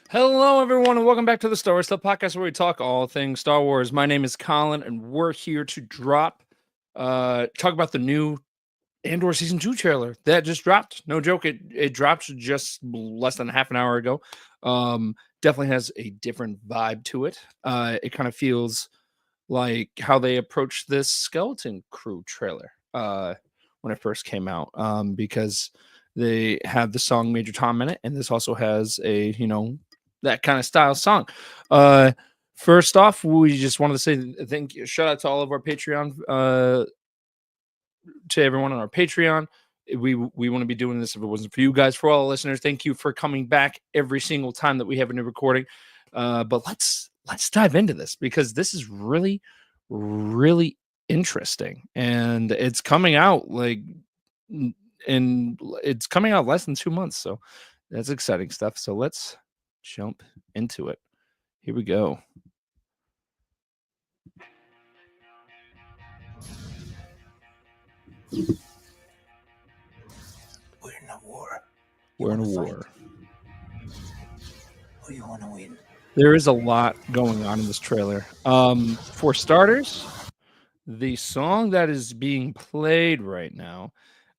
Hello, everyone, and welcome back to the Star Wars Stuff Podcast, where we talk all things Star Wars. My name is Colin, and we're here to talk about the new Andor season 2 trailer that just dropped. No joke, it dropped just less than half an hour ago. Definitely has a different vibe to it. It kind of feels like how they approached this Skeleton Crew trailer when it first came out, because they have the song Major Tom in it, and this also has a that kind of style song. Uh, First off, we just wanted to say thank you, shout out to all of our Patreon, to everyone on our Patreon. We want to be doing this if it wasn't for you guys. For all the listeners, thank you for coming back every single time that we have a new recording. But let's dive into this because this is really, really interesting, and it's coming out and it's coming out less than 2 months, so that's exciting stuff. So let's jump into it. Here we go. We're in a war. We're in a war. Or you want to win? There is a lot going on in this trailer. For starters, the song that is being played right now,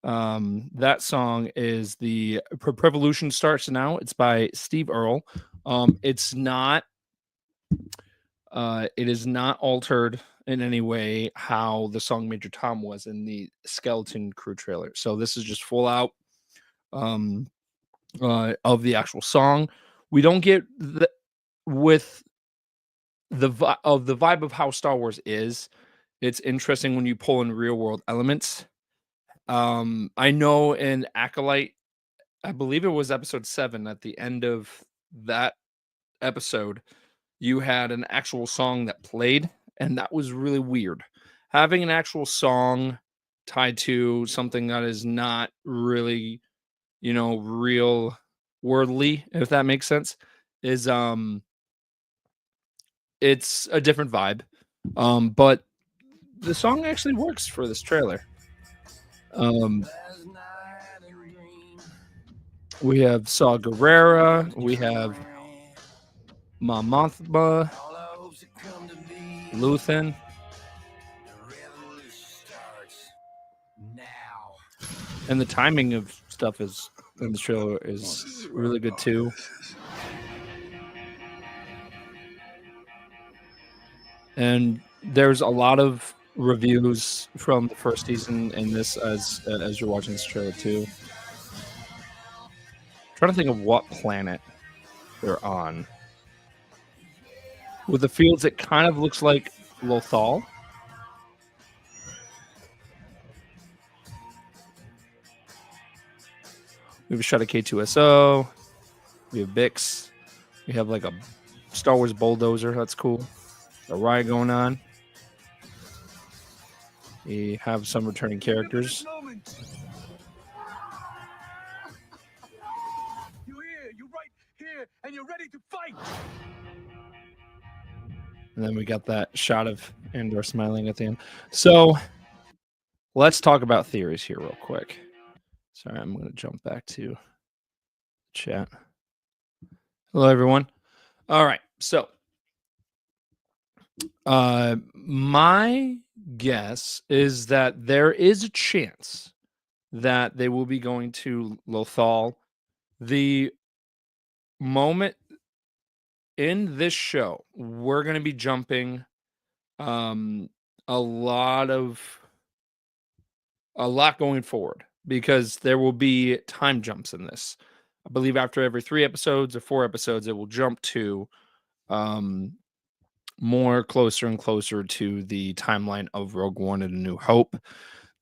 that song is the Revolution Starts Now. It's by Steve Earle. It's not it is not altered in any way how the song Major Tom was in the Skeleton Crew trailer. So this is just full out um of the actual song. We don't get with the vibe of how Star Wars is. It's interesting when you pull in real world elements. I know in Acolyte, I believe it was episode 7, at the end of that episode, you had an actual song that played, and that was really weird. Having an actual song tied to something that is not really, real worldly, if that makes sense, is it's a different vibe. But the song actually works for this trailer. Um, we have Saw Gerrera, we have Ma Mothma, Luthen, and the timing of stuff is in the trailer is really good too. And there's a lot of reviews from the first season in this as you're watching this trailer too. Trying to think of what planet they're on. With the fields, it kind of looks like Lothal. We have a shot of K2SO. We have Bix. We have like a Star Wars bulldozer. That's cool. A riot going on. We have some returning characters. You're here. You're right here, and you're ready to fight. And then we got that shot of Andor smiling at the end. So let's talk about theories here real quick. Sorry, I'm going to jump back to chat. Hello, everyone. All right. So my guess is that there is a chance that they will be going to Lothal. The moment in this show, we're going to be jumping a lot going forward because there will be time jumps in this. I believe after every 3 episodes or 4 episodes, it will jump to more closer and closer to the timeline of Rogue One and A New Hope.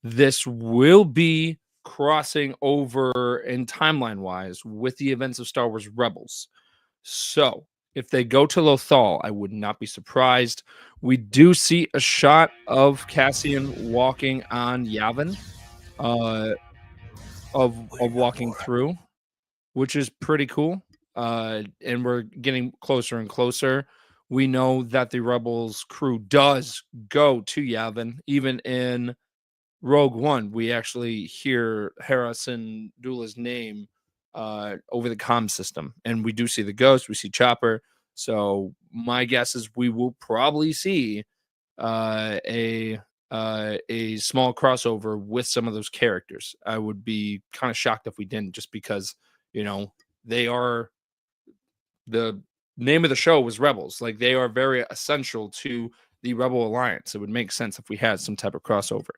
This will be crossing over in timeline wise with the events of Star Wars Rebels. So if they go to Lothal, I would not be surprised. We do see a shot of Cassian walking on Yavin, of walking through, which is pretty cool. And we're getting closer and closer. We know that the Rebels crew does go to Yavin. Even in Rogue One, we actually hear Hera Syndulla's name over the comm system, and we do see the ghost, we see Chopper. So my guess is we will probably see a small crossover with some of those characters. I would be kind of shocked if we didn't, just because you know they are the name of the show was Rebels. Like they are very essential to the Rebel Alliance. It would make sense if we had some type of crossover.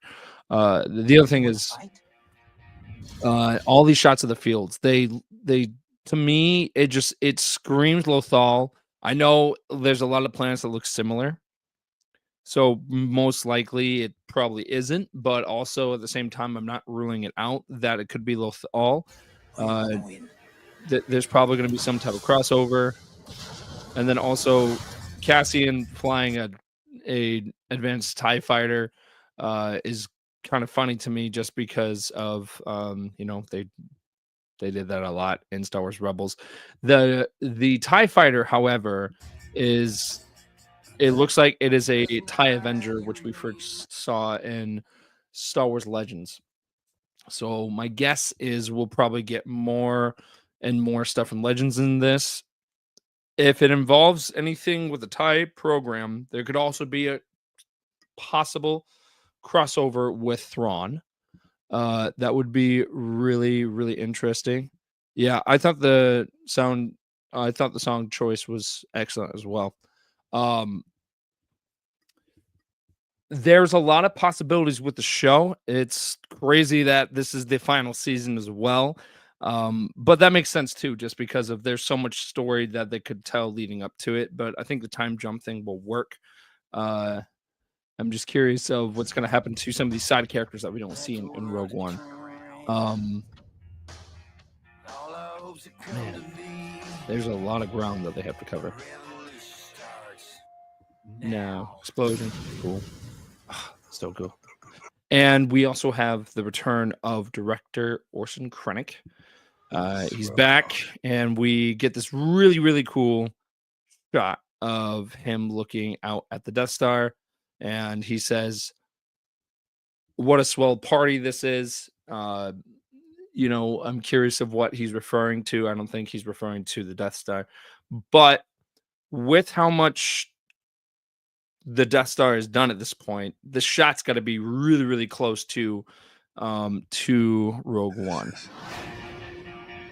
The other thing is all these shots of the fields. They to me it screams Lothal. I know there's a lot of planets that look similar, so most likely it probably isn't, but also at the same time, I'm not ruling it out that it could be Lothal. We're Uh, gonna win. there's probably going to be some type of crossover, and then also Cassian flying a advanced Tie fighter is kind of funny to me, just because of they did that a lot in Star Wars Rebels. The Tie fighter, however, is it looks like it is a TIE Avenger, which we first saw in Star Wars Legends. So my guess is we'll probably get more and more stuff from Legends in this. If it involves anything with the TIE program, there could also be a possible crossover with Thrawn. That would be really, really interesting. Yeah, I thought the song choice was excellent as well. Um, There's a lot of possibilities with the show. It's crazy that this is the final season as well. But that makes sense too, just because of there's so much story that they could tell leading up to it. But I think the time jump thing will work. Uh, I'm just curious of what's going to happen to some of these side characters that we don't see in Rogue One. Um, All our hopes have come to Man, be. there's a lot of ground that they have to The cover. revolution starts No now. explosion, cool, still cool. And we also have the return of director Orson Krennic. He's back, and we get this really, really cool shot of him looking out at the Death Star, and he says, "What a swell party this is." I'm curious of what he's referring to. I don't think he's referring to the Death Star, but with how much the Death Star is done at this point, the shot's got to be really, really close to Rogue One.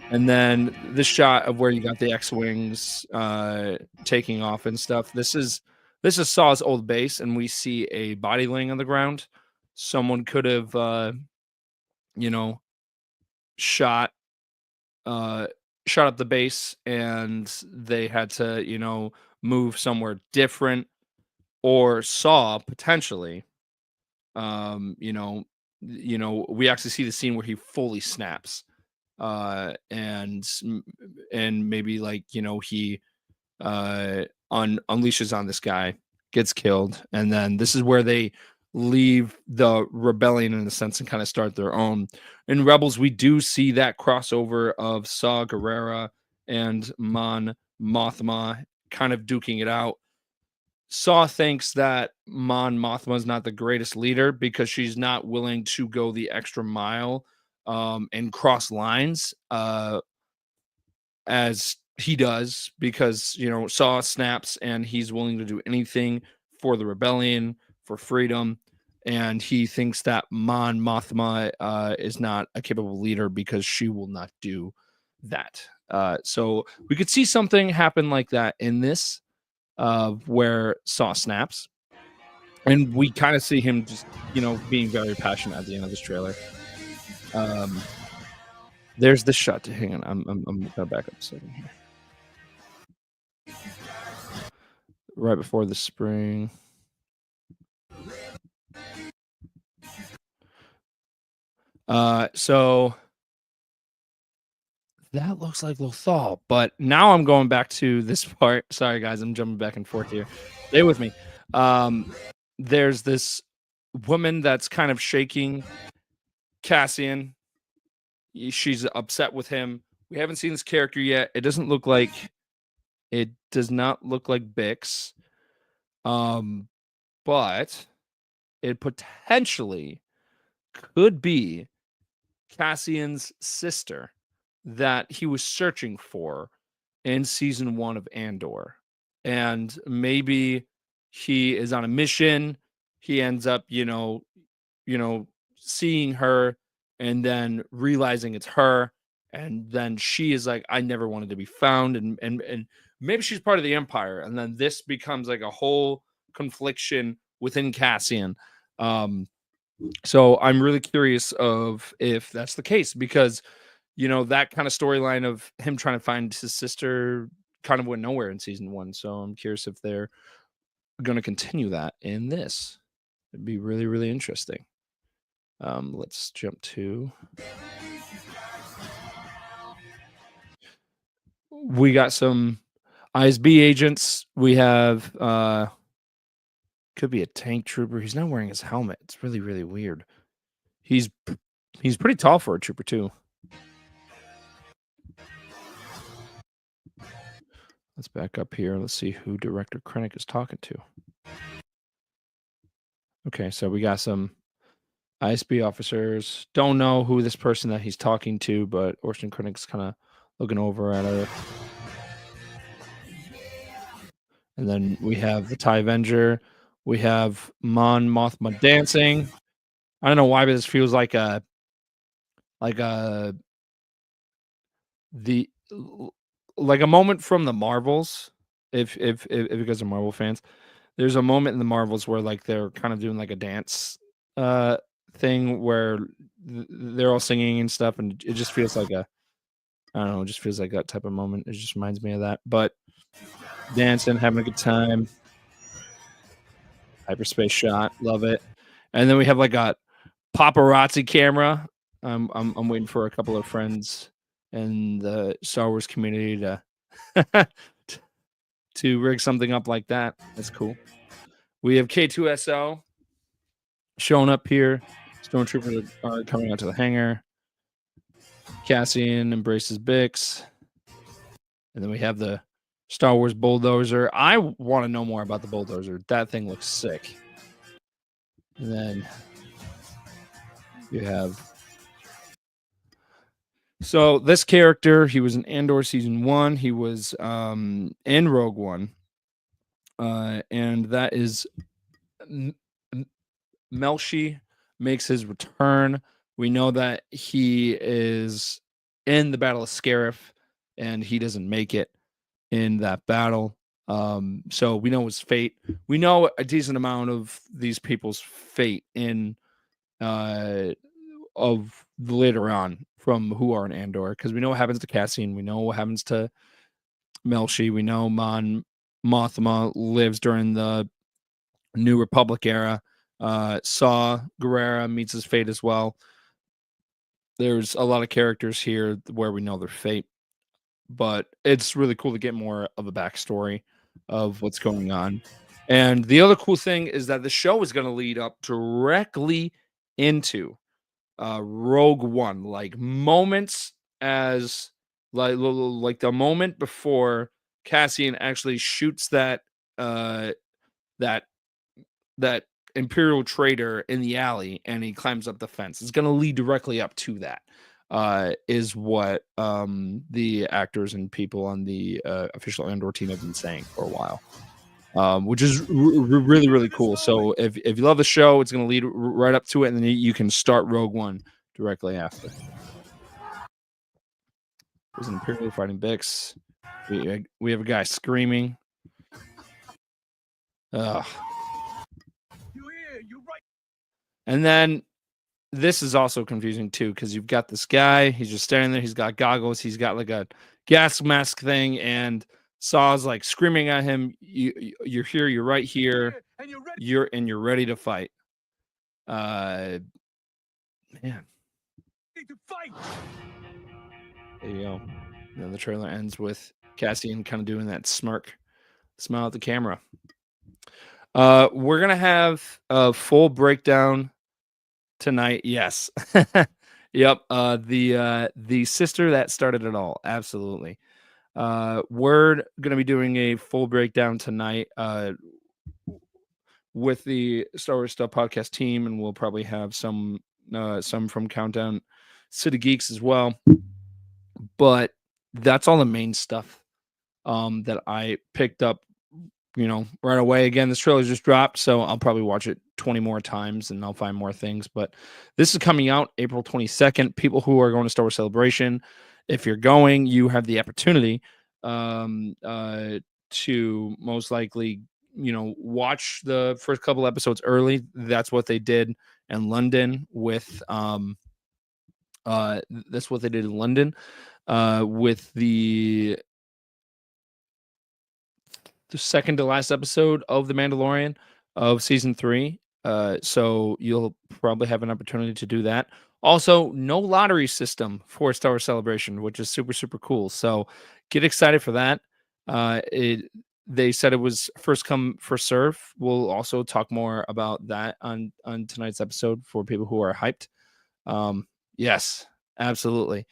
And then the shot of where you got the X-wings taking off and stuff. This is Saw's old base, and we see a body laying on the ground. Someone could have, you know, shot uh, shot up the base, and they had to, move somewhere different, or Saw potentially. Um, you know, we actually see the scene where he fully snaps, and maybe like he unleashes on this guy, gets killed, and then this is where they leave the rebellion in a sense and kind of start their own. In Rebels, we do see that crossover of Saw Gerrera and Mon Mothma kind of duking it out. Saw thinks that Mon Mothma is not the greatest leader because she's not willing to go the extra mile and cross lines as he does, because Saw snaps and he's willing to do anything for the rebellion, for freedom, and he thinks that Mon Mothma is not a capable leader because she will not do that. So we could see something happen like that in this, where Saw snaps, and we kind of see him just being very passionate at the end of this trailer. Um, there's the shot. Hang on, I'm gonna back up a second here. Right before the spring. So that looks like Lothal, but now I'm going back to this part. Sorry, guys, I'm jumping back and forth here. Stay with me. Um, there's this woman that's kind of shaking Cassian. She's upset with him. We haven't seen this character yet. It does not look like Bix. But it potentially could be Cassian's sister. that he was searching for in season 1 of Andor. And maybe he is on a mission. He ends up, you know, seeing her and then realizing it's her. And then she is like, I never wanted to be found. And maybe she's part of the Empire. And then this becomes like a whole confliction within Cassian. Um, so I'm really curious of if that's the case, because that kind of storyline of him trying to find his sister kind of went nowhere in season 1. So I'm curious if they're going to continue that in this. It'd be really, really interesting. Let's jump to. We got some ISB agents. We have could be a tank trooper. He's not wearing his helmet. It's really, really weird. He's pretty tall for a trooper too. Let's back up here. Let's see who Director Krennic is talking to. Okay, so we got some ISB officers. Don't know who this person that he's talking to, but Orson Krennic's kind of looking over at her. And then we have the TIE Avenger. We have Mon Mothma dancing. I don't know why, but this feels like the like a moment from the Marvels. If you guys are Marvel fans, there's a moment in the Marvels where like they're kind of doing like a dance thing where they're all singing and stuff, and it just feels like I don't know, it just feels like that type of moment. It just reminds me of that. But dancing, having a good time. Hyperspace shot, love it. And then we have like a paparazzi camera. I'm waiting for a couple of friends in the Star Wars community to to rig something up like that. That's cool. We have K2SO showing up here. Stormtroopers are coming out to the hangar. Cassian embraces Bix. And then we have the Star Wars bulldozer. I want to know more about the bulldozer. That thing looks sick. And then you have. So this character, he was in Andor season 1. He was in Rogue One. And that is Melshi makes his return. We know that he is in the Battle of Scarif, and he doesn't make it in that battle. So we know his fate. We know a decent amount of these people's fate in of later on from who are in Andor, because we know what happens to Cassian. We know what happens to Melshi. We know Mon Mothma lives during the New Republic era. Saw Gerrera meets his fate as well. There's a lot of characters here where we know their fate, but it's really cool to get more of a backstory of what's going on. And the other cool thing is that the show is going to lead up directly into Rogue One, like moments as like the moment before Cassian actually shoots that that that Imperial trader in the alley and he climbs up the fence. It's going to lead directly up to that. Is what the actors and people on the official Andor team have been saying for a while, which is really, really cool. So if you love the show, it's going to lead right up to it, and then you can start Rogue One directly after. There's an Imperial fighting Bix. We have a guy screaming. And then this is also confusing too, because you've got this guy, he's just standing there, he's got goggles, he's got like a gas mask thing, and Saw's like screaming at him, you're here, you're right here, you're ready to fight. Man. There you go. And then the trailer ends with Cassian kind of doing that smirk, smile at the camera. We're gonna have a full breakdown tonight. Yes. Yep. The sister that started it all. Absolutely. We're gonna be doing a full breakdown tonight with the Star Wars Stuff podcast team, and we'll probably have some from Countdown City Geeks as well. but that's all the main stuff that I picked up, right away. Again, this trailer just dropped, so I'll probably watch it 20 more times and I'll find more things. But this is coming out April 22nd. People who are going to Star Wars Celebration, if you're going, you have the opportunity to most likely, watch the first couple episodes early. That's what they did in London with that's what they did in London with the second to last episode of The Mandalorian of season 3. So you'll probably have an opportunity to do that. Also, no lottery system for Star Wars Celebration, which is super, super cool. So get excited for that. They said it was first come, first serve. We'll also talk more about that on tonight's episode for people who are hyped. Yes, absolutely.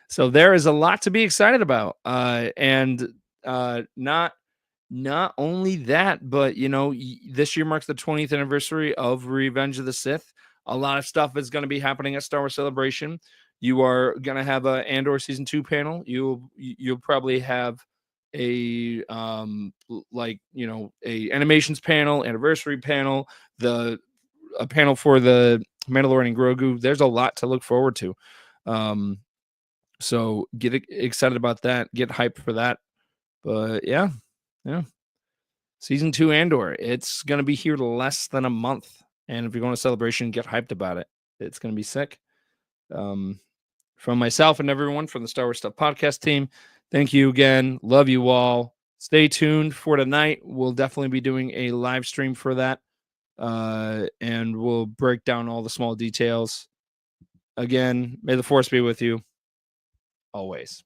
So there is a lot to be excited about. And not only that, but this year marks the 20th anniversary of Revenge of the Sith. A lot of stuff is going to be happening at Star Wars Celebration. You are going to have a Andor season 2 panel. You'll probably have a a animations panel, anniversary panel, a panel for the Mandalorian and Grogu. There's a lot to look forward to. So get excited about that. Get hyped for that. But yeah. Season 2 Andor. It's gonna be here less than a month. And if you're going to Celebration, get hyped about it. It's gonna be sick. From myself and everyone from the Star Wars Stuff podcast team, thank you again. Love you all. Stay tuned for tonight. We'll definitely be doing a live stream for that. And we'll break down all the small details. Again, may the force be with you always.